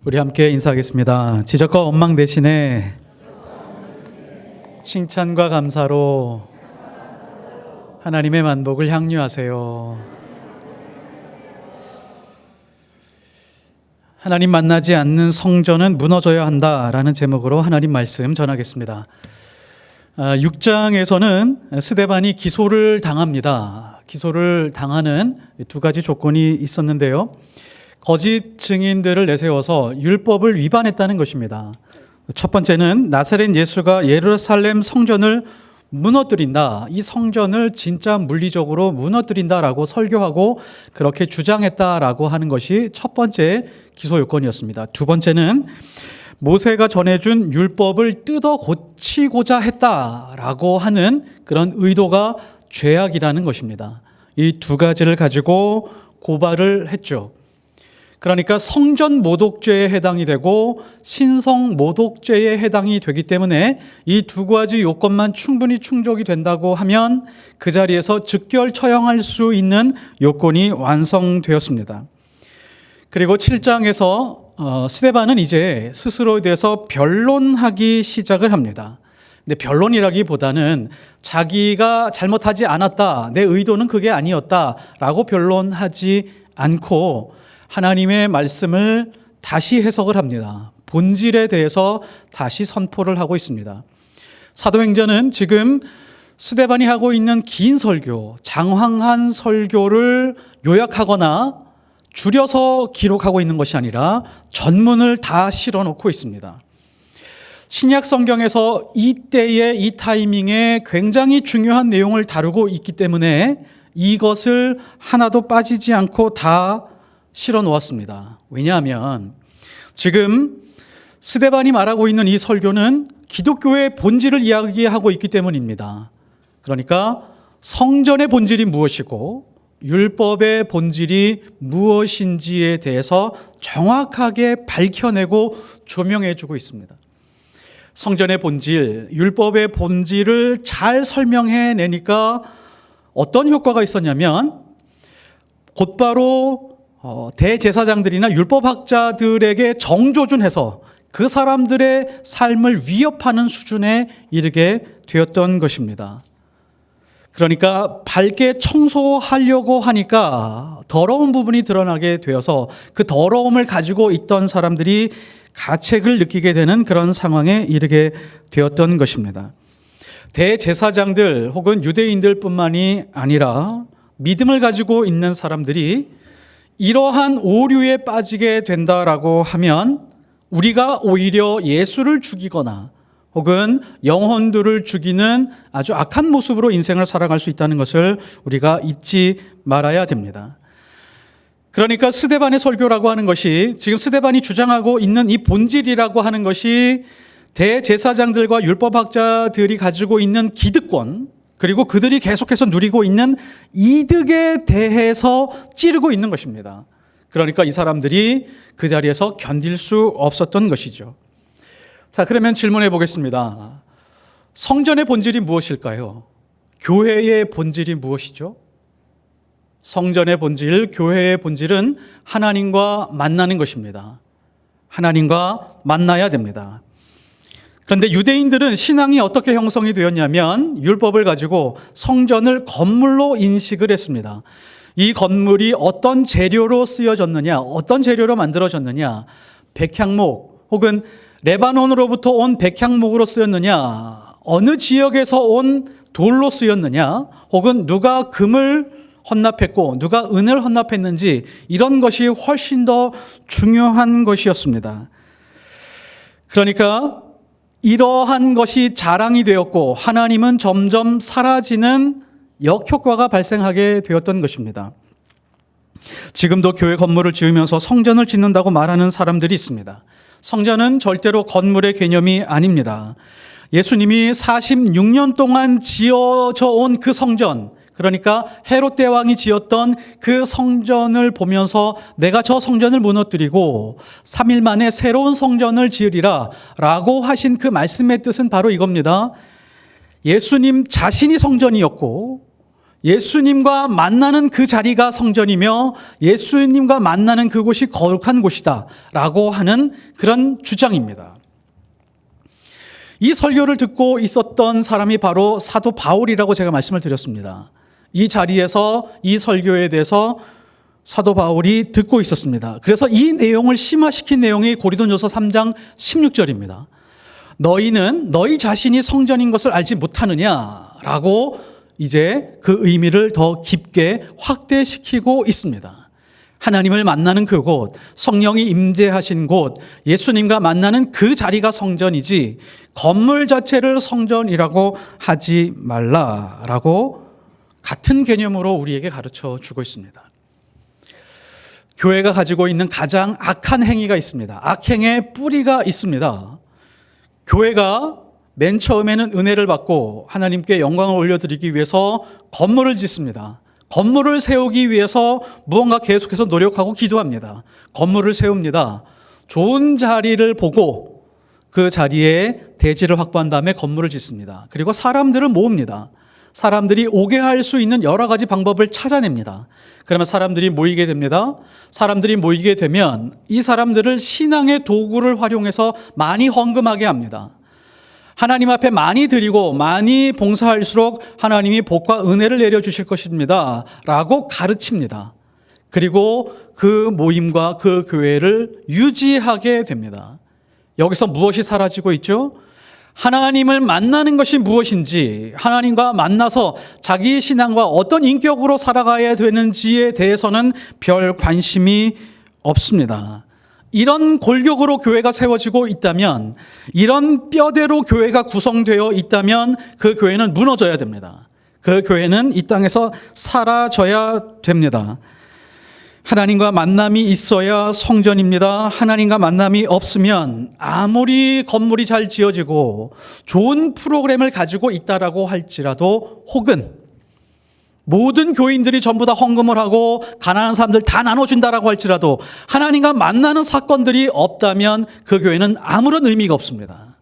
우리 함께 인사하겠습니다. 지적과 원망 대신에 칭찬과 감사로 하나님의 만복을 향유하세요. 하나님 만나지 않는 성전은 무너져야 한다라는 제목으로 하나님 말씀 전하겠습니다. 6장에서는 스데반이 기소를 당합니다. 기소를 당하는 두 가지 조건이 있었는데요. 거짓 증인들을 내세워서 율법을 위반했다는 것입니다. 첫 번째는 나사렛 예수가 예루살렘 성전을 무너뜨린다. 이 성전을 진짜 물리적으로 무너뜨린다라고 설교하고 그렇게 주장했다라고 하는 것이 첫 번째 기소 요건이었습니다. 두 번째는 모세가 전해준 율법을 뜯어 고치고자 했다라고 하는 그런 의도가 죄악이라는 것입니다. 이 두 가지를 가지고 고발을 했죠. 그러니까 성전 모독죄에 해당이 되고 신성 모독죄에 해당이 되기 때문에 이 두 가지 요건만 충분히 충족이 된다고 하면 그 자리에서 즉결 처형할 수 있는 요건이 완성되었습니다. 그리고 7장에서 스데반은 이제 스스로에 대해서 변론하기 시작을 합니다. 근데 변론이라기보다는 자기가 잘못하지 않았다, 내 의도는 그게 아니었다라고 변론하지 않고 하나님의 말씀을 다시 해석을 합니다. 본질에 대해서 다시 선포를 하고 있습니다. 사도행전은 지금 스데반이 하고 있는 긴 설교, 장황한 설교를 요약하거나 줄여서 기록하고 있는 것이 아니라 전문을 다 실어놓고 있습니다. 신약 성경에서 이때의 이 타이밍에 굉장히 중요한 내용을 다루고 있기 때문에 이것을 하나도 빠지지 않고 다 실어 놓았습니다. 왜냐하면 지금 스데반이 말하고 있는 이 설교는 기독교의 본질을 이야기하고 있기 때문입니다. 그러니까 성전의 본질이 무엇이고 율법의 본질이 무엇인지에 대해서 정확하게 밝혀내고 조명해 주고 있습니다. 성전의 본질, 율법의 본질을 잘 설명해 내니까 어떤 효과가 있었냐면 곧바로 대제사장들이나 율법학자들에게 정조준해서 그 사람들의 삶을 위협하는 수준에 이르게 되었던 것입니다. 그러니까 밝게 청소하려고 하니까 더러운 부분이 드러나게 되어서 그 더러움을 가지고 있던 사람들이 가책을 느끼게 되는 그런 상황에 이르게 되었던 것입니다. 대제사장들 혹은 유대인들뿐만이 아니라 믿음을 가지고 있는 사람들이 이러한 오류에 빠지게 된다라고 하면 우리가 오히려 예수를 죽이거나 혹은 영혼들을 죽이는 아주 악한 모습으로 인생을 살아갈 수 있다는 것을 우리가 잊지 말아야 됩니다. 그러니까 스데반의 설교라고 하는 것이 지금 스데반이 주장하고 있는 이 본질이라고 하는 것이 대제사장들과 율법학자들이 가지고 있는 기득권 그리고 그들이 계속해서 누리고 있는 이득에 대해서 찌르고 있는 것입니다. 그러니까 이 사람들이 그 자리에서 견딜 수 없었던 것이죠. 자, 그러면 질문해 보겠습니다. 성전의 본질이 무엇일까요? 교회의 본질이 무엇이죠? 성전의 본질, 교회의 본질은 하나님과 만나는 것입니다. 하나님과 만나야 됩니다. 그런데 유대인들은 신앙이 어떻게 형성이 되었냐면 율법을 가지고 성전을 건물로 인식을 했습니다. 이 건물이 어떤 재료로 쓰여졌느냐, 어떤 재료로 만들어졌느냐, 백향목 혹은 레바논으로부터 온 백향목으로 쓰였느냐, 어느 지역에서 온 돌로 쓰였느냐, 혹은 누가 금을 헌납했고 누가 은을 헌납했는지 이런 것이 훨씬 더 중요한 것이었습니다. 그러니까 이러한 것이 자랑이 되었고 하나님은 점점 사라지는 역효과가 발생하게 되었던 것입니다. 지금도 교회 건물을 지으면서 성전을 짓는다고 말하는 사람들이 있습니다. 성전은 절대로 건물의 개념이 아닙니다. 예수님이 46년 동안 지어져 온 그 성전, 그러니까 헤롯 대왕이 지었던 그 성전을 보면서 내가 저 성전을 무너뜨리고 3일 만에 새로운 성전을 지으리라 라고 하신 그 말씀의 뜻은 바로 이겁니다. 예수님 자신이 성전이었고 예수님과 만나는 그 자리가 성전이며 예수님과 만나는 그곳이 거룩한 곳이다 라고 하는 그런 주장입니다. 이 설교를 듣고 있었던 사람이 바로 사도 바울이라고 제가 말씀을 드렸습니다. 이 자리에서 이 설교에 대해서 사도 바울이 듣고 있었습니다. 그래서 이 내용을 심화시킨 내용이 고린도전서 3장 16절입니다. 너희는 너희 자신이 성전인 것을 알지 못하느냐라고 이제 그 의미를 더 깊게 확대시키고 있습니다. 하나님을 만나는 그곳, 성령이 임재하신 곳, 예수님과 만나는 그 자리가 성전이지 건물 자체를 성전이라고 하지 말라라고 같은 개념으로 우리에게 가르쳐 주고 있습니다. 교회가 가지고 있는 가장 악한 행위가 있습니다. 악행의 뿌리가 있습니다. 교회가 맨 처음에는 은혜를 받고 하나님께 영광을 올려드리기 위해서 건물을 짓습니다. 건물을 세우기 위해서 무언가 계속해서 노력하고 기도합니다. 건물을 세웁니다. 좋은 자리를 보고 그 자리에 대지를 확보한 다음에 건물을 짓습니다. 그리고 사람들을 모읍니다. 사람들이 오게 할 수 있는 여러 가지 방법을 찾아냅니다. 그러면 사람들이 모이게 됩니다. 사람들이 모이게 되면 이 사람들을 신앙의 도구를 활용해서 많이 헌금하게 합니다. 하나님 앞에 많이 드리고 많이 봉사할수록 하나님이 복과 은혜를 내려주실 것입니다 라고 가르칩니다. 그리고 그 모임과 그 교회를 유지하게 됩니다. 여기서 무엇이 사라지고 있죠? 하나님을 만나는 것이 무엇인지, 하나님과 만나서 자기 신앙과 어떤 인격으로 살아가야 되는지에 대해서는 별 관심이 없습니다. 이런 골격으로 교회가 세워지고 있다면, 이런 뼈대로 교회가 구성되어 있다면 그 교회는 무너져야 됩니다. 그 교회는 이 땅에서 사라져야 됩니다. 하나님과 만남이 있어야 성전입니다. 하나님과 만남이 없으면 아무리 건물이 잘 지어지고 좋은 프로그램을 가지고 있다라고 할지라도, 혹은 모든 교인들이 전부 다 헌금을 하고 가난한 사람들 다 나눠준다라고 할지라도 하나님과 만나는 사건들이 없다면 그 교회는 아무런 의미가 없습니다.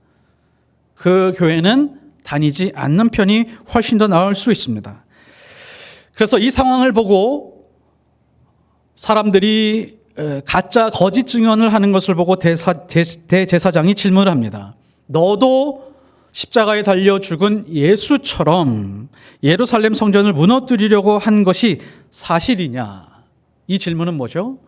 그 교회는 다니지 않는 편이 훨씬 더 나을 수 있습니다. 그래서 이 상황을 보고 사람들이 가짜 거짓 증언을 하는 것을 보고 대제사장이 질문을 합니다. 너도 십자가에 달려 죽은 예수처럼 예루살렘 성전을 무너뜨리려고 한 것이 사실이냐? 이 질문은 뭐죠?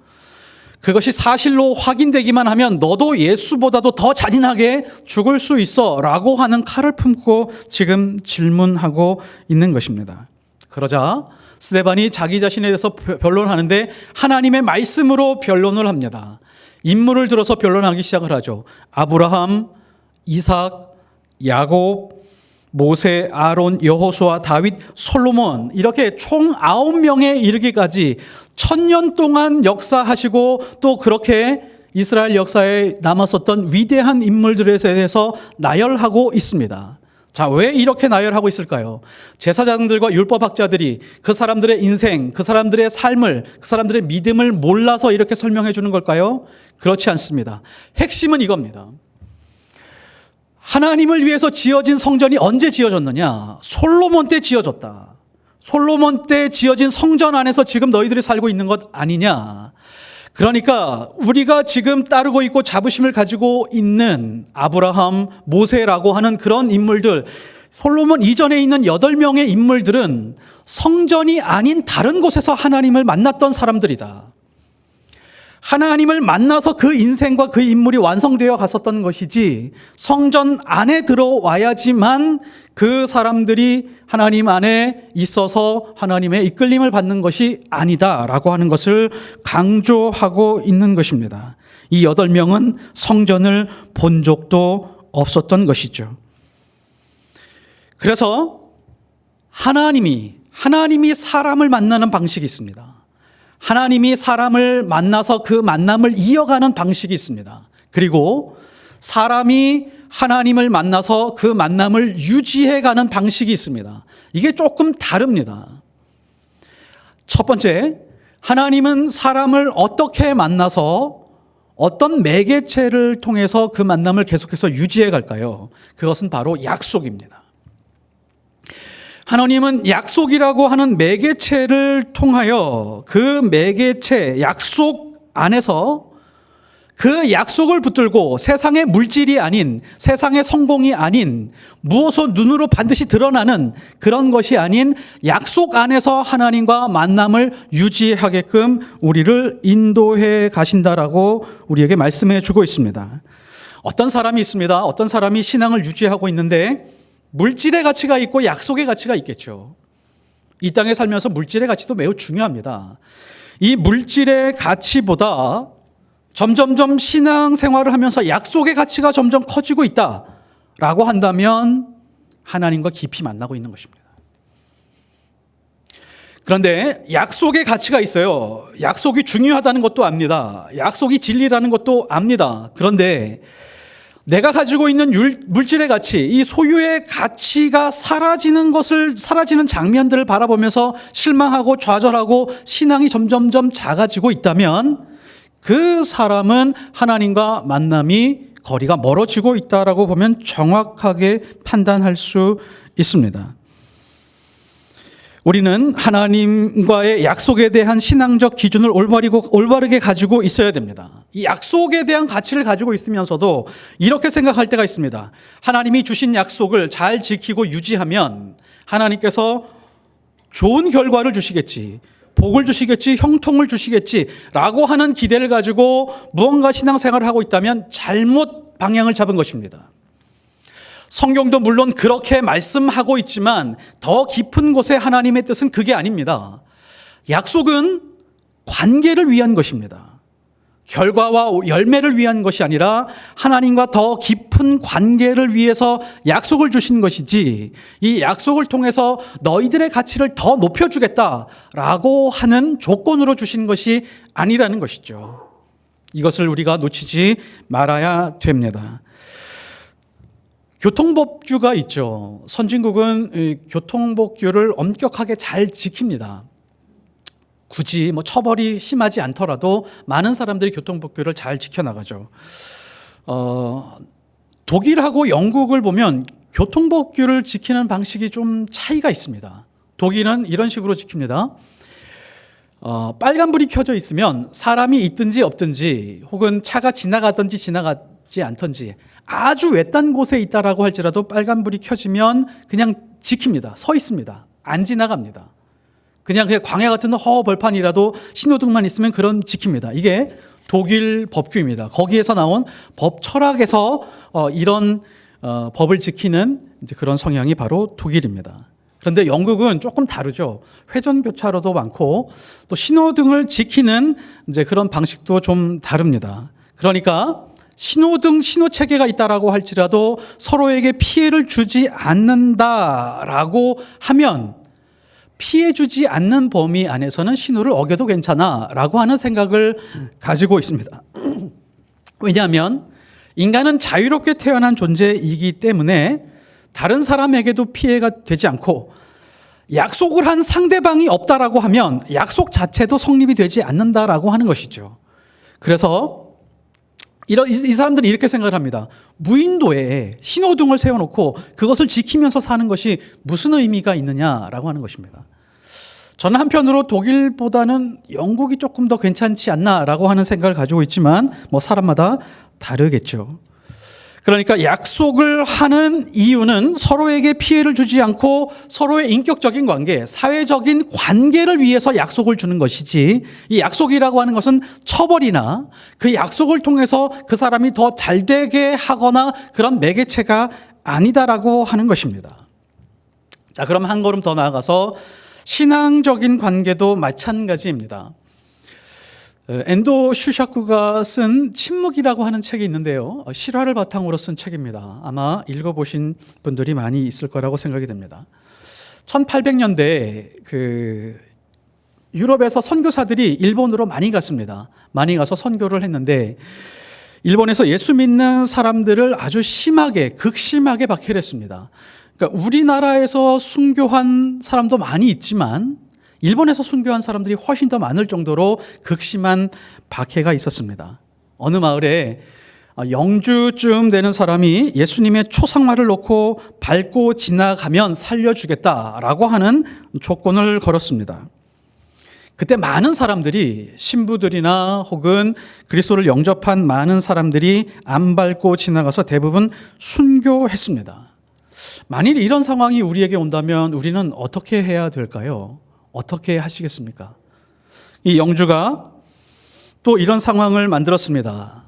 그것이 사실로 확인되기만 하면 너도 예수보다도 더 잔인하게 죽을 수 있어 라고 하는 칼을 품고 지금 질문하고 있는 것입니다. 그러자 스데반이 자기 자신에 대해서 변론하는데 하나님의 말씀으로 변론을 합니다. 인물을 들어서 변론하기 시작을 하죠. 아브라함, 이삭, 야곱, 모세, 아론, 여호수아, 다윗, 솔로몬, 이렇게 총 9명에 이르기까지 1000년 동안 역사하시고 또 그렇게 이스라엘 역사에 남았었던 위대한 인물들에 대해서 나열하고 있습니다. 자, 왜 이렇게 나열하고 있을까요? 제사장들과 율법학자들이 그 사람들의 인생, 그 사람들의 삶을, 그 사람들의 믿음을 몰라서 이렇게 설명해 주는 걸까요? 그렇지 않습니다. 핵심은 이겁니다. 하나님을 위해서 지어진 성전이 언제 지어졌느냐? 솔로몬 때 지어졌다. 솔로몬 때 지어진 성전 안에서 지금 너희들이 살고 있는 것 아니냐? 그러니까 우리가 지금 따르고 있고 자부심을 가지고 있는 아브라함, 모세라고 하는 그런 인물들, 솔로몬 이전에 있는 8명의 인물들은 성전이 아닌 다른 곳에서 하나님을 만났던 사람들이다. 하나님을 만나서 그 인생과 그 인물이 완성되어 갔었던 것이지 성전 안에 들어와야지만 그 사람들이 하나님 안에 있어서 하나님의 이끌림을 받는 것이 아니다라고 하는 것을 강조하고 있는 것입니다. 이 8명은 성전을 본 적도 없었던 것이죠. 그래서 하나님이 사람을 만나는 방식이 있습니다. 하나님이 사람을 만나서 그 만남을 이어가는 방식이 있습니다. 그리고 사람이 하나님을 만나서 그 만남을 유지해가는 방식이 있습니다. 이게 조금 다릅니다. 첫 번째, 하나님은 사람을 어떻게 만나서 어떤 매개체를 통해서 그 만남을 계속해서 유지해 갈까요? 그것은 바로 약속입니다. 하나님은 약속이라고 하는 매개체를 통하여 그 매개체, 약속 안에서 그 약속을 붙들고 세상의 물질이 아닌, 세상의 성공이 아닌, 무엇을 눈으로 반드시 드러나는 그런 것이 아닌 약속 안에서 하나님과 만남을 유지하게끔 우리를 인도해 가신다라고 우리에게 말씀해 주고 있습니다. 어떤 사람이 있습니다. 어떤 사람이 신앙을 유지하고 있는데 물질의 가치가 있고 약속의 가치가 있겠죠. 이 땅에 살면서 물질의 가치도 매우 중요합니다. 이 물질의 가치보다 점점점 신앙생활을 하면서 약속의 가치가 점점 커지고 있다라고 한다면 하나님과 깊이 만나고 있는 것입니다. 그런데 약속의 가치가 있어요. 약속이 중요하다는 것도 압니다. 약속이 진리라는 것도 압니다. 그런데 내가 가지고 있는 물질의 가치, 이 소유의 가치가 사라지는 장면들을 바라보면서 실망하고 좌절하고 신앙이 점점점 작아지고 있다면 그 사람은 하나님과 만남이 거리가 멀어지고 있다라고 보면 정확하게 판단할 수 있습니다. 우리는 하나님과의 약속에 대한 신앙적 기준을 올바르게 가지고 있어야 됩니다. 이 약속에 대한 가치를 가지고 있으면서도 이렇게 생각할 때가 있습니다. 하나님이 주신 약속을 잘 지키고 유지하면 하나님께서 좋은 결과를 주시겠지, 복을 주시겠지, 형통을 주시겠지라고 하는 기대를 가지고 무언가 신앙생활을 하고 있다면 잘못 방향을 잡은 것입니다. 성경도 물론 그렇게 말씀하고 있지만 더 깊은 곳에 하나님의 뜻은 그게 아닙니다. 약속은 관계를 위한 것입니다. 결과와 열매를 위한 것이 아니라 하나님과 더 깊은 관계를 위해서 약속을 주신 것이지, 이 약속을 통해서 너희들의 가치를 더 높여주겠다라고 하는 조건으로 주신 것이 아니라는 것이죠. 이것을 우리가 놓치지 말아야 됩니다. 교통법규가 있죠. 선진국은 교통법규를 엄격하게 잘 지킵니다. 굳이 처벌이 심하지 않더라도 많은 사람들이 교통법규를 잘 지켜나가죠. 독일하고 영국을 보면 교통법규를 지키는 방식이 좀 차이가 있습니다. 독일은 이런 식으로 지킵니다. 빨간불이 켜져 있으면 사람이 있든지 없든지 혹은 차가 지나가든지 지나가지 않든지 아주 외딴 곳에 있다라고 할지라도 빨간불이 켜지면 그냥 지킵니다. 서 있습니다. 안 지나갑니다. 그냥 광야 같은 허벌판이라도 신호등만 있으면 그런 지킵니다. 이게 독일 법규입니다. 거기에서 나온 법 철학에서 이런 법을 지키는 이제 그런 성향이 바로 독일입니다. 그런데 영국은 조금 다르죠. 회전교차로도 많고 또 신호등을 지키는 이제 그런 방식도 좀 다릅니다. 그러니까 신호등 신호체계가 있다라고 할지라도 서로에게 피해를 주지 않는다라고 하면 피해 주지 않는 범위 안에서는 신호를 어겨도 괜찮아라고 하는 생각을 가지고 있습니다. 왜냐하면 인간은 자유롭게 태어난 존재이기 때문에 다른 사람에게도 피해가 되지 않고 약속을 한 상대방이 없다라고 하면 약속 자체도 성립이 되지 않는다라고 하는 것이죠. 그래서 이 사람들은 이렇게 생각을 합니다. 무인도에 신호등을 세워놓고 그것을 지키면서 사는 것이 무슨 의미가 있느냐라고 하는 것입니다. 저는 한편으로 독일보다는 영국이 조금 더 괜찮지 않나라고 하는 생각을 가지고 있지만 사람마다 다르겠죠. 그러니까 약속을 하는 이유는 서로에게 피해를 주지 않고 서로의 인격적인 관계, 사회적인 관계를 위해서 약속을 주는 것이지, 이 약속이라고 하는 것은 처벌이나 그 약속을 통해서 그 사람이 더 잘되게 하거나 그런 매개체가 아니다라고 하는 것입니다. 자, 그럼 한 걸음 더 나아가서 신앙적인 관계도 마찬가지입니다. 엔도 슈샤크가 쓴 침묵이라고 하는 책이 있는데요. 실화를 바탕으로 쓴 책입니다. 아마 읽어보신 분들이 많이 있을 거라고 생각이 됩니다. 1800년대에 유럽에서 선교사들이 일본으로 많이 갔습니다. 많이 가서 선교를 했는데 일본에서 예수 믿는 사람들을 아주 심하게, 극심하게 박해를 했습니다. 그러니까 우리나라에서 순교한 사람도 많이 있지만 일본에서 순교한 사람들이 훨씬 더 많을 정도로 극심한 박해가 있었습니다. 어느 마을에 영주쯤 되는 사람이 예수님의 초상화를 놓고 밟고 지나가면 살려주겠다라고 하는 조건을 걸었습니다. 그때 많은 사람들이, 신부들이나 혹은 그리스도를 영접한 많은 사람들이 안 밟고 지나가서 대부분 순교했습니다. 만일 이런 상황이 우리에게 온다면 우리는 어떻게 해야 될까요? 어떻게 하시겠습니까? 이 영주가 또 이런 상황을 만들었습니다.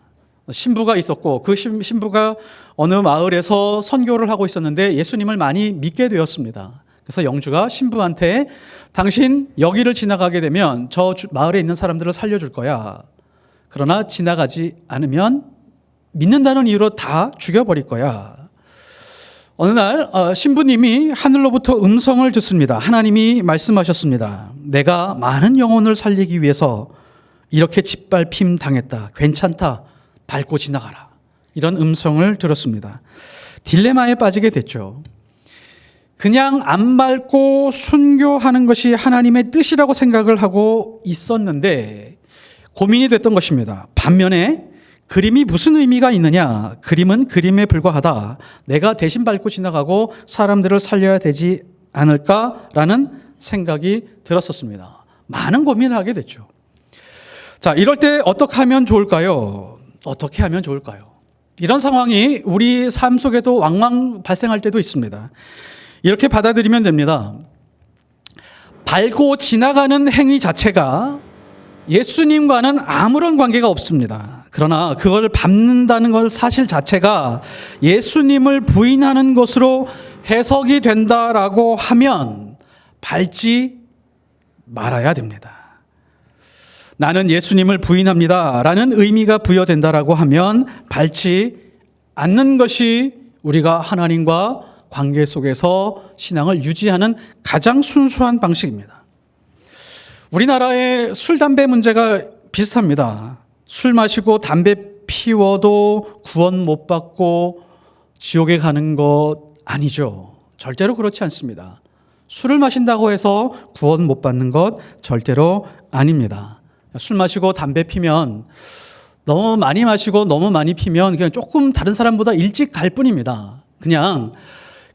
신부가 있었고 그 신부가 어느 마을에서 선교를 하고 있었는데 예수님을 많이 믿게 되었습니다. 그래서 영주가 신부한테 당신 여기를 지나가게 되면 저 마을에 있는 사람들을 살려줄 거야. 그러나 지나가지 않으면 믿는다는 이유로 다 죽여버릴 거야. 어느 날 신부님이 하늘로부터 음성을 듣습니다. 하나님이 말씀하셨습니다. 내가 많은 영혼을 살리기 위해서 이렇게 짓밟힘 당했다. 괜찮다. 밟고 지나가라. 이런 음성을 들었습니다. 딜레마에 빠지게 됐죠. 그냥 안 밟고 순교하는 것이 하나님의 뜻이라고 생각을 하고 있었는데 고민이 됐던 것입니다. 반면에 그림이 무슨 의미가 있느냐? 그림은 그림에 불과하다. 내가 대신 밟고 지나가고 사람들을 살려야 되지 않을까라는 생각이 들었었습니다. 많은 고민을 하게 됐죠. 자, 이럴 때 어떻게 하면 좋을까요? 어떻게 하면 좋을까요? 이런 상황이 우리 삶 속에도 왕왕 발생할 때도 있습니다. 이렇게 받아들이면 됩니다. 밟고 지나가는 행위 자체가 예수님과는 아무런 관계가 없습니다. 그러나 그걸 밟는다는 것 사실 자체가 예수님을 부인하는 것으로 해석이 된다라고 하면 밟지 말아야 됩니다. 나는 예수님을 부인합니다 라는 의미가 부여된다라고 하면 밟지 않는 것이 우리가 하나님과 관계 속에서 신앙을 유지하는 가장 순수한 방식입니다. 우리나라의 술, 담배 문제가 비슷합니다. 술 마시고 담배 피워도 구원 못 받고 지옥에 가는 것 아니죠. 절대로 그렇지 않습니다. 술을 마신다고 해서 구원 못 받는 것 절대로 아닙니다. 술 마시고 담배 피면 너무 많이 마시고 너무 많이 피면 그냥 조금 다른 사람보다 일찍 갈 뿐입니다. 그냥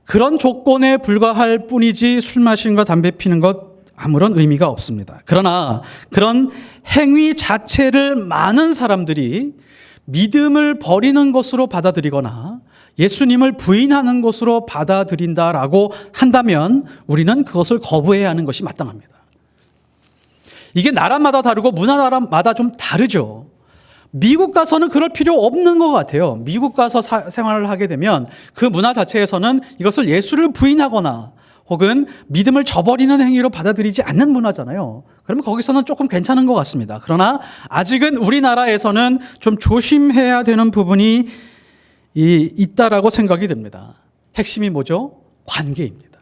그런 조건에 불과할 뿐이지 술 마시는 것, 담배 피는 것 아무런 의미가 없습니다. 그러나 그런 행위 자체를 많은 사람들이 믿음을 버리는 것으로 받아들이거나 예수님을 부인하는 것으로 받아들인다라고 한다면 우리는 그것을 거부해야 하는 것이 마땅합니다. 이게 나라마다 다르고 문화마다 좀 다르죠. 미국 가서는 그럴 필요 없는 것 같아요. 미국 가서 생활을 하게 되면 그 문화 자체에서는 이것을 예수를 부인하거나 혹은 믿음을 저버리는 행위로 받아들이지 않는 문화잖아요. 그러면 거기서는 조금 괜찮은 것 같습니다. 그러나 아직은 우리나라에서는 좀 조심해야 되는 부분이 있다라고 생각이 듭니다. 핵심이 뭐죠? 관계입니다.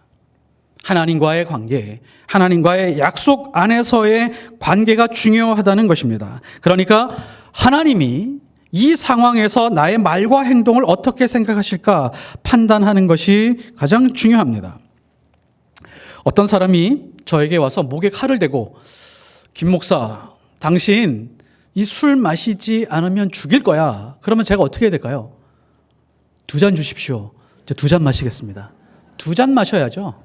하나님과의 관계, 하나님과의 약속 안에서의 관계가 중요하다는 것입니다. 그러니까 하나님이 이 상황에서 나의 말과 행동을 어떻게 생각하실까 판단하는 것이 가장 중요합니다. 어떤 사람이 저에게 와서 목에 칼을 대고 김 목사, 당신 이 술 마시지 않으면 죽일 거야. 그러면 제가 어떻게 해야 될까요? 2잔 주십시오. 저 2잔 마시겠습니다. 2잔 마셔야죠.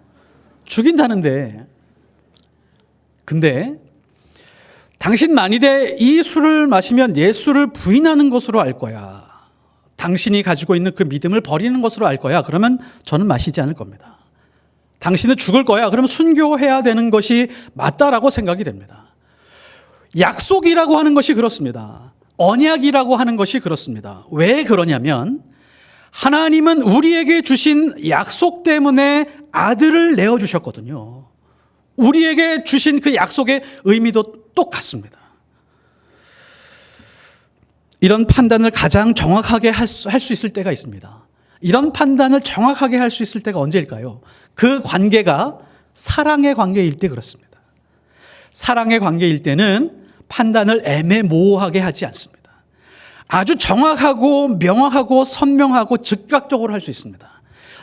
죽인다는데. 근데 당신 만일에 이 술을 마시면 예수를 부인하는 것으로 알 거야. 당신이 가지고 있는 그 믿음을 버리는 것으로 알 거야. 그러면 저는 마시지 않을 겁니다. 당신은 죽을 거야. 그러면 순교해야 되는 것이 맞다라고 생각이 됩니다. 약속이라고 하는 것이 그렇습니다. 언약이라고 하는 것이 그렇습니다. 왜 그러냐면 하나님은 우리에게 주신 약속 때문에 아들을 내어주셨거든요. 우리에게 주신 그 약속의 의미도 똑같습니다. 이런 판단을 가장 정확하게 할 수 있을 때가 있습니다. 이런 판단을 정확하게 할 수 있을 때가 언제일까요? 그 관계가 사랑의 관계일 때 그렇습니다. 사랑의 관계일 때는 판단을 애매모호하게 하지 않습니다. 아주 정확하고 명확하고 선명하고 즉각적으로 할 수 있습니다.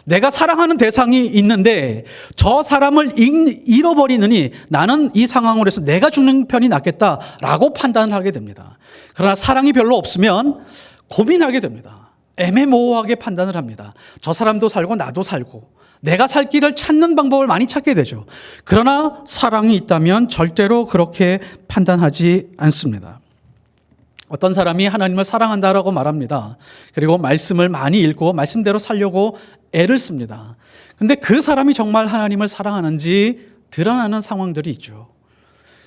내가 사랑하는 대상이 있는데 저 사람을 잃어버리느니 나는 이 상황으로 해서 내가 죽는 편이 낫겠다라고 판단을 하게 됩니다. 그러나 사랑이 별로 없으면 고민하게 됩니다. 애매모호하게 판단을 합니다. 저 사람도 살고 나도 살고 내가 살 길을 찾는 방법을 많이 찾게 되죠. 그러나 사랑이 있다면 절대로 그렇게 판단하지 않습니다. 어떤 사람이 하나님을 사랑한다라고 말합니다. 그리고 말씀을 많이 읽고 말씀대로 살려고 애를 씁니다. 근데 그 사람이 정말 하나님을 사랑하는지 드러나는 상황들이 있죠.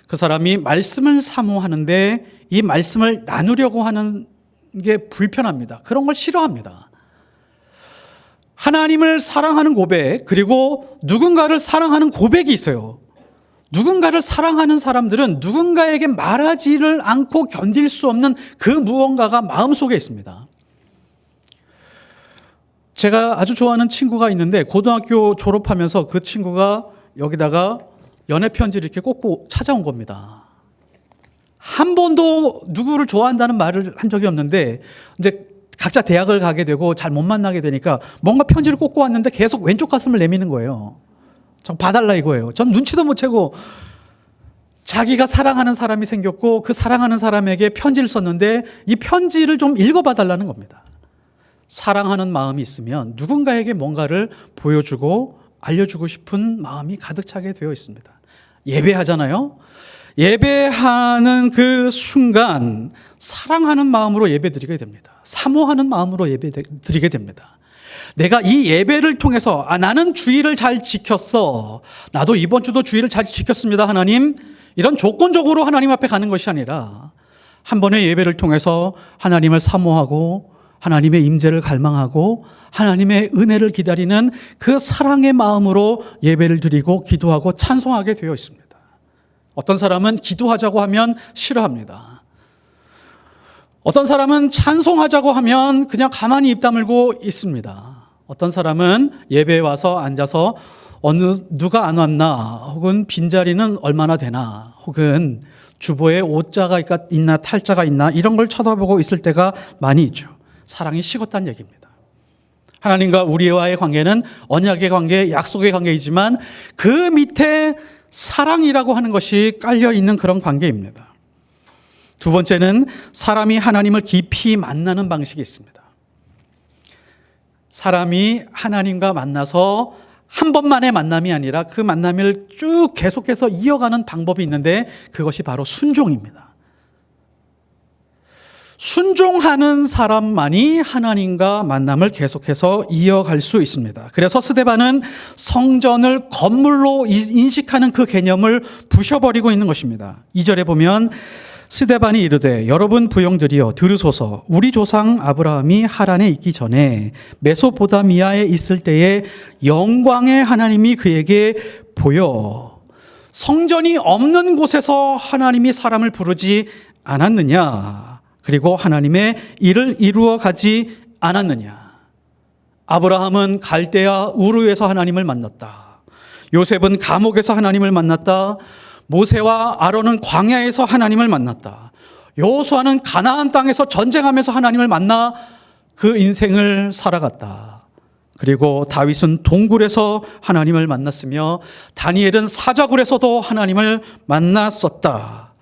그 사람이 말씀을 사모하는데 이 말씀을 나누려고 하는 게 불편합니다. 그런 걸 싫어합니다. 하나님을 사랑하는 고백, 그리고 누군가를 사랑하는 고백이 있어요. 누군가를 사랑하는 사람들은 누군가에게 말하지를 않고 견딜 수 없는 그 무언가가 마음속에 있습니다. 제가 아주 좋아하는 친구가 있는데 고등학교 졸업하면서 그 친구가 여기다가 연애 편지를 이렇게 꽂고 찾아온 겁니다. 한 번도 누구를 좋아한다는 말을 한 적이 없는데 이제 각자 대학을 가게 되고 잘 못 만나게 되니까 뭔가 편지를 꽂고 왔는데 계속 왼쪽 가슴을 내미는 거예요. 좀 봐달라 이거예요. 전 눈치도 못 채고 자기가 사랑하는 사람이 생겼고 그 사랑하는 사람에게 편지를 썼는데 이 편지를 좀 읽어봐달라는 겁니다. 사랑하는 마음이 있으면 누군가에게 뭔가를 보여주고 알려주고 싶은 마음이 가득 차게 되어 있습니다. 예배하잖아요. 예배하는 그 순간 사랑하는 마음으로 예배드리게 됩니다. 사모하는 마음으로 예배드리게 됩니다. 내가 이 예배를 통해서 나는 주의를 잘 지켰어. 나도 이번 주도 주의를 잘 지켰습니다. 하나님. 이런 조건적으로 하나님 앞에 가는 것이 아니라 한 번의 예배를 통해서 하나님을 사모하고 하나님의 임재를 갈망하고 하나님의 은혜를 기다리는 그 사랑의 마음으로 예배를 드리고 기도하고 찬송하게 되어 있습니다. 어떤 사람은 기도하자고 하면 싫어합니다. 어떤 사람은 찬송하자고 하면 그냥 가만히 입 다물고 있습니다. 어떤 사람은 예배에 와서 앉아서 누가 안 왔나, 혹은 빈자리는 얼마나 되나, 혹은 주보에 오자가 있나 탈자가 있나 이런 걸 쳐다보고 있을 때가 많이 있죠. 사랑이 식었다는 얘기입니다. 하나님과 우리와의 관계는 언약의 관계, 약속의 관계이지만 그 밑에 사랑이라고 하는 것이 깔려 있는 그런 관계입니다. 두 번째는 사람이 하나님을 깊이 만나는 방식이 있습니다. 사람이 하나님과 만나서 한 번만의 만남이 아니라 그 만남을 쭉 계속해서 이어가는 방법이 있는데 그것이 바로 순종입니다. 순종하는 사람만이 하나님과 만남을 계속해서 이어갈 수 있습니다. 그래서 스데반은 성전을 건물로 인식하는 그 개념을 부셔버리고 있는 것입니다. 2절에 보면 스데반이 이르되 여러분 부용들이여 들으소서. 우리 조상 아브라함이 하란에 있기 전에 메소포타미아에 있을 때에 영광의 하나님이 그에게 보여 성전이 없는 곳에서 하나님이 사람을 부르지 않았느냐, 그리고 하나님의 일을 이루어 가지 않았느냐. 아브라함은 갈대아 우르에서 하나님을 만났다. 요셉은 감옥에서 하나님을 만났다. 모세와 아론은 광야에서 하나님을 만났다. 여호수아는 가나안 땅에서 전쟁하면서 하나님을 만나 그 인생을 살아갔다. 그리고 다윗은 동굴에서 하나님을 만났으며 다니엘은 사자굴에서도 하나님을 만났었다.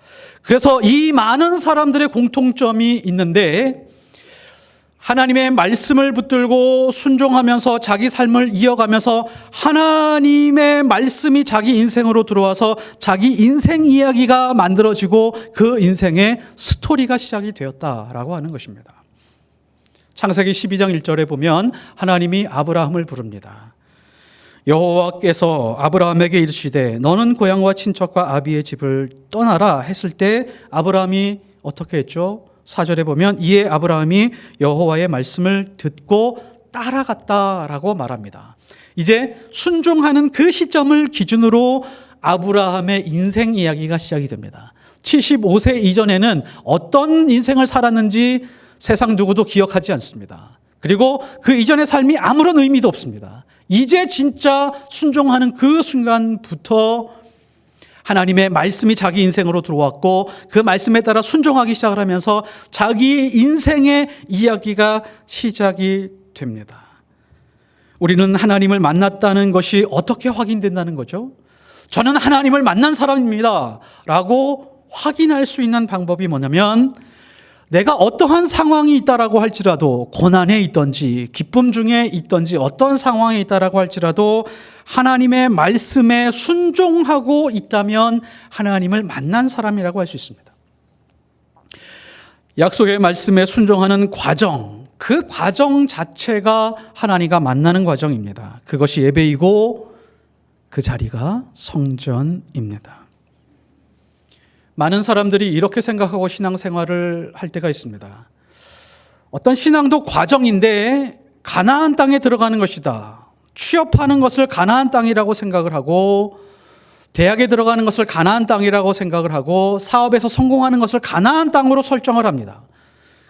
그래서 이 많은 사람들의 공통점이 있는데 하나님의 말씀을 붙들고 순종하면서 자기 삶을 이어가면서 하나님의 말씀이 자기 인생으로 들어와서 자기 인생 이야기가 만들어지고 그 인생의 스토리가 시작이 되었다라고 하는 것입니다. 창세기 12장 1절에 보면 하나님이 아브라함을 부릅니다. 여호와께서 아브라함에게 이르시되 너는 고향과 친척과 아비의 집을 떠나라 했을 때 아브라함이 어떻게 했죠? 4절에 보면 이에 아브라함이 여호와의 말씀을 듣고 따라갔다라고 말합니다. 이제 순종하는 그 시점을 기준으로 아브라함의 인생 이야기가 시작이 됩니다. 75세 이전에는 어떤 인생을 살았는지 세상 누구도 기억하지 않습니다. 그리고 그 이전의 삶이 아무런 의미도 없습니다. 이제 진짜 순종하는 그 순간부터 하나님의 말씀이 자기 인생으로 들어왔고 그 말씀에 따라 순종하기 시작을 하면서 자기 인생의 이야기가 시작이 됩니다. 우리는 하나님을 만났다는 것이 어떻게 확인된다는 거죠? 저는 하나님을 만난 사람입니다 라고 확인할 수 있는 방법이 뭐냐면 내가 어떠한 상황이 있다라고 할지라도, 고난에 있든지 기쁨 중에 있든지 어떤 상황에 있다라고 할지라도 하나님의 말씀에 순종하고 있다면 하나님을 만난 사람이라고 할 수 있습니다. 약속의 말씀에 순종하는 과정, 그 과정 자체가 하나님과 만나는 과정입니다. 그것이 예배이고 그 자리가 성전입니다. 많은 사람들이 이렇게 생각하고 신앙생활을 할 때가 있습니다. 어떤 신앙도 과정인데 가나안 땅에 들어가는 것이다. 취업하는 것을 가나안 땅이라고 생각을 하고, 대학에 들어가는 것을 가나안 땅이라고 생각을 하고, 사업에서 성공하는 것을 가나안 땅으로 설정을 합니다.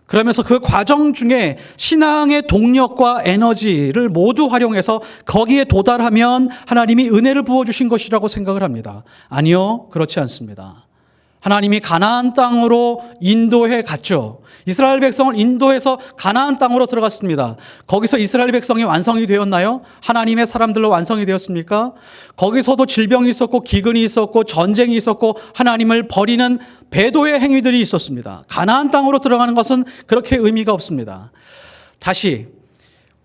그러면서 그 과정 중에 신앙의 동력과 에너지를 모두 활용해서 거기에 도달하면 하나님이 은혜를 부어주신 것이라고 생각을 합니다. 아니요, 그렇지 않습니다. 하나님이 가나안 땅으로 인도해 갔죠. 이스라엘 백성을 인도해서 가나안 땅으로 들어갔습니다. 거기서 이스라엘 백성이 완성이 되었나요? 하나님의 사람들로 완성이 되었습니까? 거기서도 질병이 있었고 기근이 있었고 전쟁이 있었고 하나님을 버리는 배도의 행위들이 있었습니다. 가나안 땅으로 들어가는 것은 그렇게 의미가 없습니다. 다시,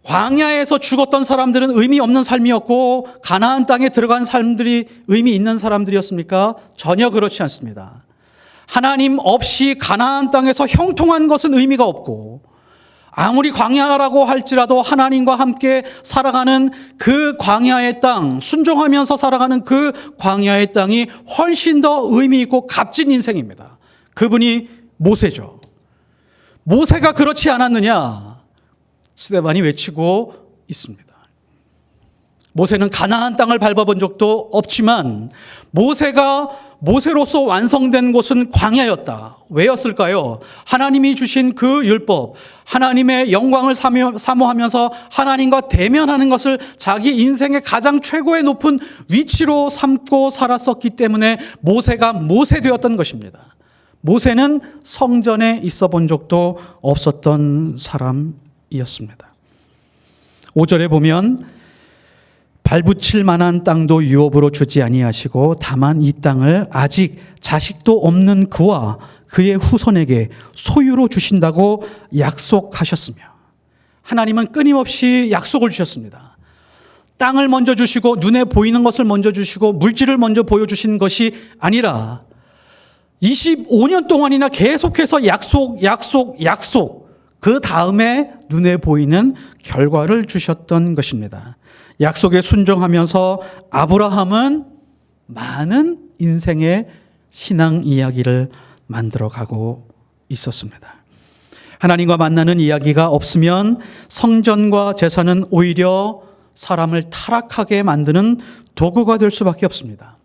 광야에서 죽었던 사람들은 의미 없는 삶이었고 가나안 땅에 들어간 사람들이 의미 있는 사람들이었습니까? 전혀 그렇지 않습니다. 하나님 없이 가나안 땅에서 형통한 것은 의미가 없고, 아무리 광야라고 할지라도 하나님과 함께 살아가는 그 광야의 땅, 순종하면서 살아가는 그 광야의 땅이 훨씬 더 의미 있고 값진 인생입니다. 그분이 모세죠. 모세가 그렇지 않았느냐? 스데반이 외치고 있습니다. 모세는 가나안 땅을 밟아본 적도 없지만 모세가 모세로서 완성된 곳은 광야였다. 왜였을까요? 하나님이 주신 그 율법, 하나님의 영광을 사모하면서 하나님과 대면하는 것을 자기 인생의 가장 최고의 높은 위치로 삼고 살았었기 때문에 모세가 모세되었던 것입니다. 모세는 성전에 있어 본 적도 없었던 사람이었습니다. 5절에 보면 발붙일 만한 땅도 유업으로 주지 아니하시고 다만 이 땅을 아직 자식도 없는 그와 그의 후손에게 소유로 주신다고 약속하셨으며, 하나님은 끊임없이 약속을 주셨습니다. 땅을 먼저 주시고 눈에 보이는 것을 먼저 주시고 물질을 먼저 보여주신 것이 아니라 25년 동안이나 계속해서 약속, 그 다음에 눈에 보이는 결과를 주셨던 것입니다. 약속에 순종하면서 아브라함은 많은 인생의 신앙 이야기를 만들어가고 있었습니다. 하나님과 만나는 이야기가 없으면 성전과 제사는 오히려 사람을 타락하게 만드는 도구가 될 수밖에 없습니다.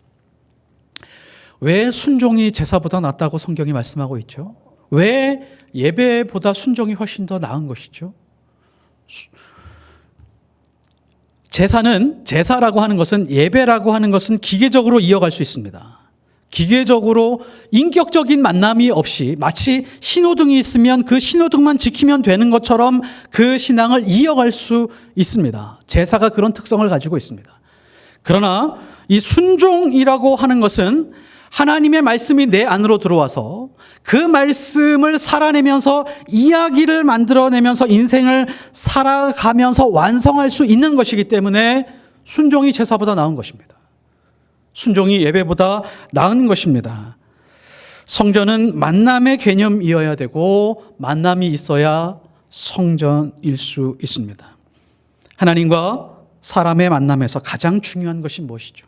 왜 순종이 제사보다 낫다고 성경이 말씀하고 있죠? 왜 예배보다 순종이 훨씬 더 나은 것이죠? 제사라고 하는 것은, 예배라고 하는 것은 기계적으로 이어갈 수 있습니다. 기계적으로 인격적인 만남이 없이 마치 신호등이 있으면 그 신호등만 지키면 되는 것처럼 그 신앙을 이어갈 수 있습니다. 제사가 그런 특성을 가지고 있습니다. 그러나 이 순종이라고 하는 것은 하나님의 말씀이 내 안으로 들어와서 그 말씀을 살아내면서 이야기를 만들어내면서 인생을 살아가면서 완성할 수 있는 것이기 때문에 순종이 제사보다 나은 것입니다. 순종이 예배보다 나은 것입니다. 성전은 만남의 개념이어야 되고 만남이 있어야 성전일 수 있습니다. 하나님과 사람의 만남에서 가장 중요한 것이 무엇이죠?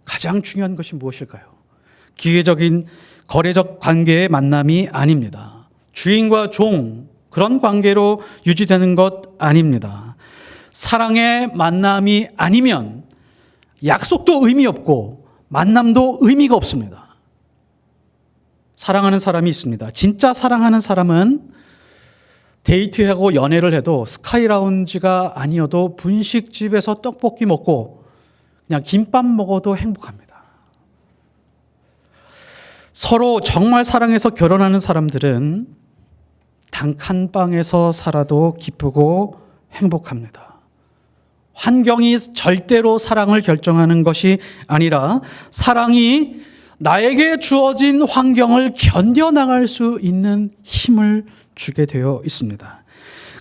가장 중요한 것이 무엇일까요? 기계적인 거래적 관계의 만남이 아닙니다. 주인과 종, 그런 관계로 유지되는 것 아닙니다. 사랑의 만남이 아니면 약속도 의미 없고 만남도 의미가 없습니다. 사랑하는 사람이 있습니다. 진짜 사랑하는 사람은 데이트하고 연애를 해도 스카이라운지가 아니어도 분식집에서 떡볶이 먹고 그냥 김밥 먹어도 행복합니다. 서로 정말 사랑해서 결혼하는 사람들은 단칸방에서 살아도 기쁘고 행복합니다. 환경이 절대로 사랑을 결정하는 것이 아니라 사랑이 나에게 주어진 환경을 견뎌나갈 수 있는 힘을 주게 되어 있습니다.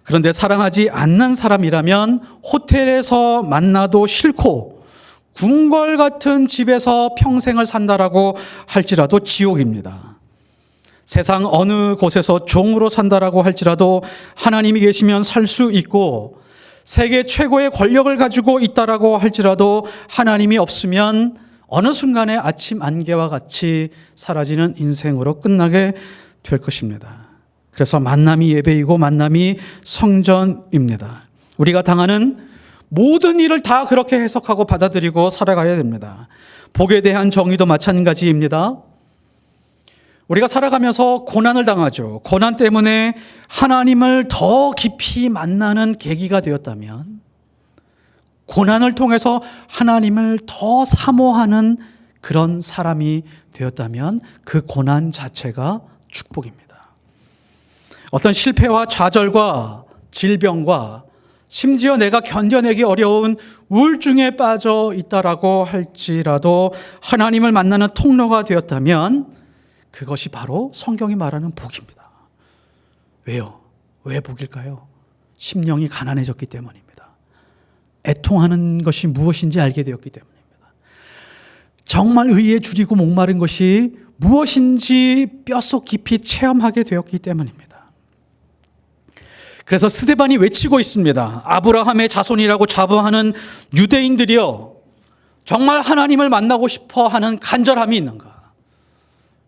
그런데 사랑하지 않는 사람이라면 호텔에서 만나도 싫고 궁궐 같은 집에서 평생을 산다라고 할지라도 지옥입니다. 세상 어느 곳에서 종으로 산다라고 할지라도 하나님이 계시면 살 수 있고, 세계 최고의 권력을 가지고 있다라고 할지라도 하나님이 없으면 어느 순간에 아침 안개와 같이 사라지는 인생으로 끝나게 될 것입니다. 그래서 만남이 예배이고 만남이 성전입니다. 우리가 당하는 모든 일을 다 그렇게 해석하고 받아들이고 살아가야 됩니다. 복에 대한 정의도 마찬가지입니다. 우리가 살아가면서 고난을 당하죠. 고난 때문에 하나님을 더 깊이 만나는 계기가 되었다면, 고난을 통해서 하나님을 더 사모하는 그런 사람이 되었다면 그 고난 자체가 축복입니다. 어떤 실패와 좌절과 질병과 심지어 내가 견뎌내기 어려운 우울증에 빠져 있다라고 할지라도 하나님을 만나는 통로가 되었다면 그것이 바로 성경이 말하는 복입니다. 왜요? 왜 복일까요? 심령이 가난해졌기 때문입니다. 애통하는 것이 무엇인지 알게 되었기 때문입니다. 정말 의에 줄이고 목마른 것이 무엇인지 뼛속 깊이 체험하게 되었기 때문입니다. 그래서 스데반이 외치고 있습니다. 아브라함의 자손이라고 자부하는 유대인들이여, 정말 하나님을 만나고 싶어 하는 간절함이 있는가?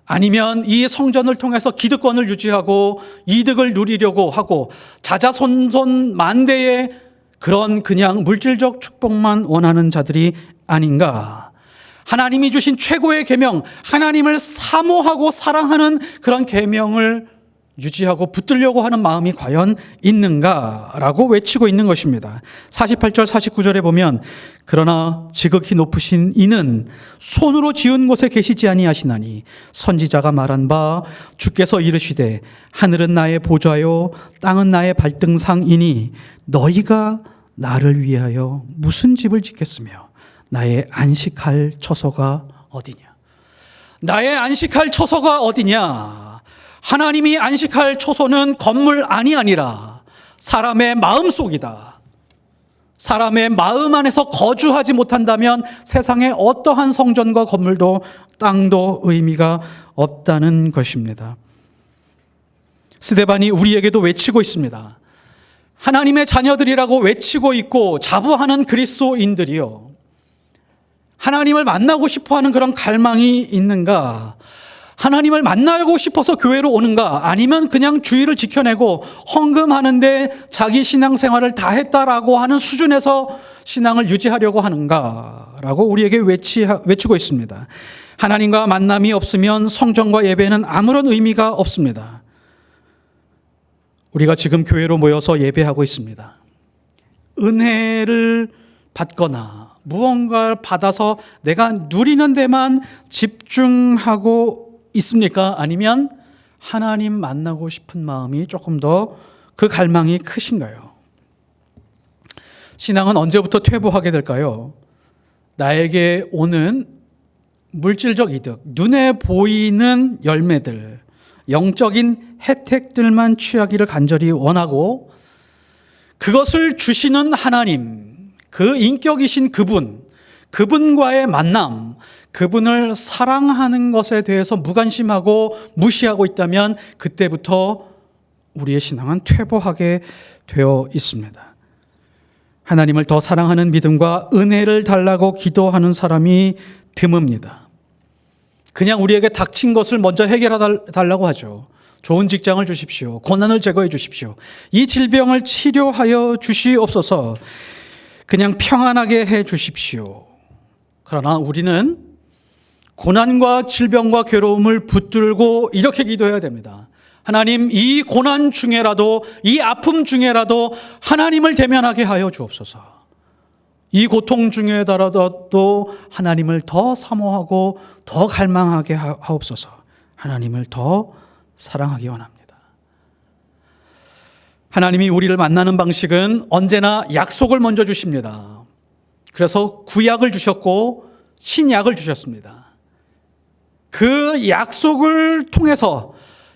아니면 이 성전을 통해서 기득권을 유지하고 이득을 누리려고 하고 자자손손 만대의 그런 그냥 물질적 축복만 원하는 자들이 아닌가? 하나님이 주신 최고의 계명, 하나님을 사모하고 사랑하는 그런 계명을 유지하고 붙들려고 하는 마음이 과연 있는가라고 외치고 있는 것입니다. 48절 49절에 보면, 그러나 지극히 높으신 이는 손으로 지은 곳에 계시지 아니하시나니 선지자가 말한 바 주께서 이르시되 하늘은 나의 보좌요 땅은 나의 발등상이니 너희가 나를 위하여 무슨 집을 짓겠으며 나의 안식할 처소가 어디냐. 나의 안식할 처소가 어디냐. 하나님이 안식할 처소는 건물 안이 아니라 사람의 마음속이다. 사람의 마음 안에서 거주하지 못한다면 세상에 어떠한 성전과 건물도 땅도 의미가 없다는 것입니다. 스데반이 우리에게도 외치고 있습니다. 하나님의 자녀들이라고 외치고 있고 자부하는 그리스도인들이요, 하나님을 만나고 싶어하는 그런 갈망이 있는가? 하나님을 만나고 싶어서 교회로 오는가? 아니면 그냥 주의를 지켜내고 헌금하는데 자기 신앙생활을 다 했다라고 하는 수준에서 신앙을 유지하려고 하는가? 라고 우리에게 외치고 있습니다. 하나님과 만남이 없으면 성전과 예배는 아무런 의미가 없습니다. 우리가 지금 교회로 모여서 예배하고 있습니다. 은혜를 받거나 무언가를 받아서 내가 누리는 데만 집중하고 있습니까? 아니면 하나님 만나고 싶은 마음이 조금 더 그 갈망이 크신가요? 신앙은 언제부터 퇴보하게 될까요? 나에게 오는 물질적 이득, 눈에 보이는 열매들, 영적인 혜택들만 취하기를 간절히 원하고 그것을 주시는 하나님, 그 인격이신 그분과의 만남, 그분을 사랑하는 것에 대해서 무관심하고 무시하고 있다면 그때부터 우리의 신앙은 퇴보하게 되어 있습니다. 하나님을 더 사랑하는 믿음과 은혜를 달라고 기도하는 사람이 드뭅니다. 그냥 우리에게 닥친 것을 먼저 해결해 달라고 하죠. 좋은 직장을 주십시오. 고난을 제거해 주십시오. 이 질병을 치료하여 주시옵소서. 그냥 평안하게 해 주십시오. 그러나 우리는 고난과 질병과 괴로움을 붙들고 이렇게 기도해야 됩니다. 하나님, 이 고난 중에라도, 이 아픔 중에라도 하나님을 대면하게 하여 주옵소서. 이 고통 중에라도 하나님을 더 사모하고 더 갈망하게 하옵소서. 하나님을 더 사랑하기 원합니다. 하나님이 우리를 만나는 방식은 언제나 약속을 먼저 주십니다. 그래서 구약을 주셨고 신약을 주셨습니다. 그 약속을 통해서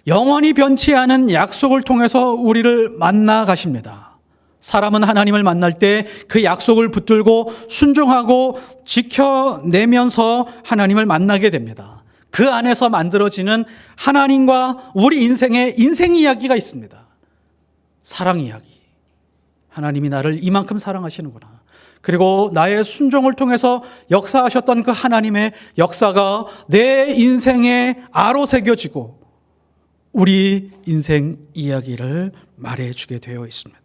영원히 변치 않은 약속을 통해서 우리를 만나 가십니다. 사람은 하나님을 만날 때 그 약속을 붙들고 순종하고 지켜내면서 하나님을 만나게 됩니다. 그 안에서 만들어지는 하나님과 우리 인생의 인생 이야기가 있습니다. 사랑 이야기. 하나님이 나를 이만큼 사랑하시는구나. 그리고 나의 순종을 통해서 역사하셨던 그 하나님의 역사가 내 인생에 아로새겨지고 우리 인생 이야기를 말해주게 되어 있습니다.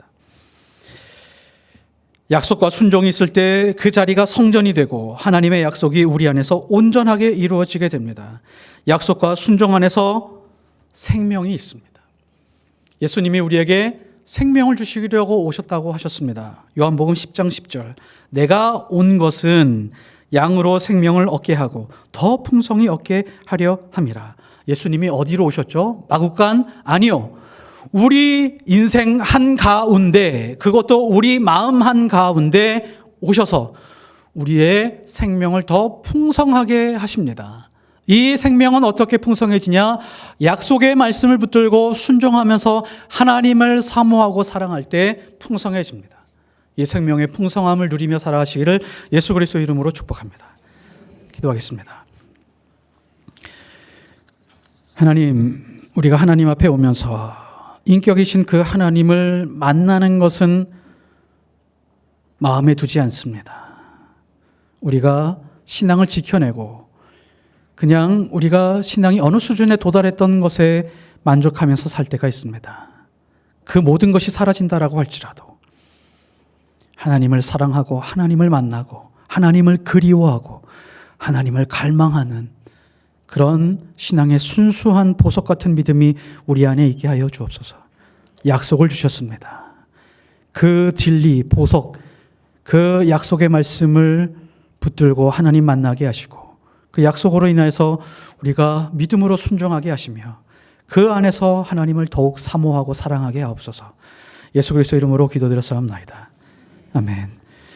약속과 순종이 있을 때 그 자리가 성전이 되고 하나님의 약속이 우리 안에서 온전하게 이루어지게 됩니다. 약속과 순종 안에서 생명이 있습니다. 예수님이 우리에게 생명을 주시려고 오셨다고 하셨습니다. 요한복음 10장 10절. 내가 온 것은 양으로 생명을 얻게 하고 더 풍성히 얻게 하려 함이라. 예수님이 어디로 오셨죠? 마구간? 아니요. 우리 인생 한가운데, 그것도 우리 마음 한가운데 오셔서 우리의 생명을 더 풍성하게 하십니다. 이 생명은 어떻게 풍성해지냐? 약속의 말씀을 붙들고 순종하면서 하나님을 사모하고 사랑할 때 풍성해집니다. 이 생명의 풍성함을 누리며 살아가시기를 예수 그리스도 이름으로 축복합니다. 기도하겠습니다. 하나님, 우리가 하나님 앞에 오면서 인격이신 그 하나님을 만나는 것은 마음에 두지 않습니다. 우리가 신앙을 지켜내고 그냥 우리가 신앙이 어느 수준에 도달했던 것에 만족하면서 살 때가 있습니다. 그 모든 것이 사라진다라고 할지라도 하나님을 사랑하고 하나님을 만나고 하나님을 그리워하고 하나님을 갈망하는 그런 신앙의 순수한 보석 같은 믿음이 우리 안에 있게 하여 주옵소서. 약속을 주셨습니다. 그 진리, 보석, 그 약속의 말씀을 붙들고 하나님 만나게 하시고 그 약속으로 인해서 우리가 믿음으로 순종하게 하시며 그 안에서 하나님을 더욱 사모하고 사랑하게 하옵소서. 예수 그리스도 이름으로 기도드렸사옵나이다. 아멘.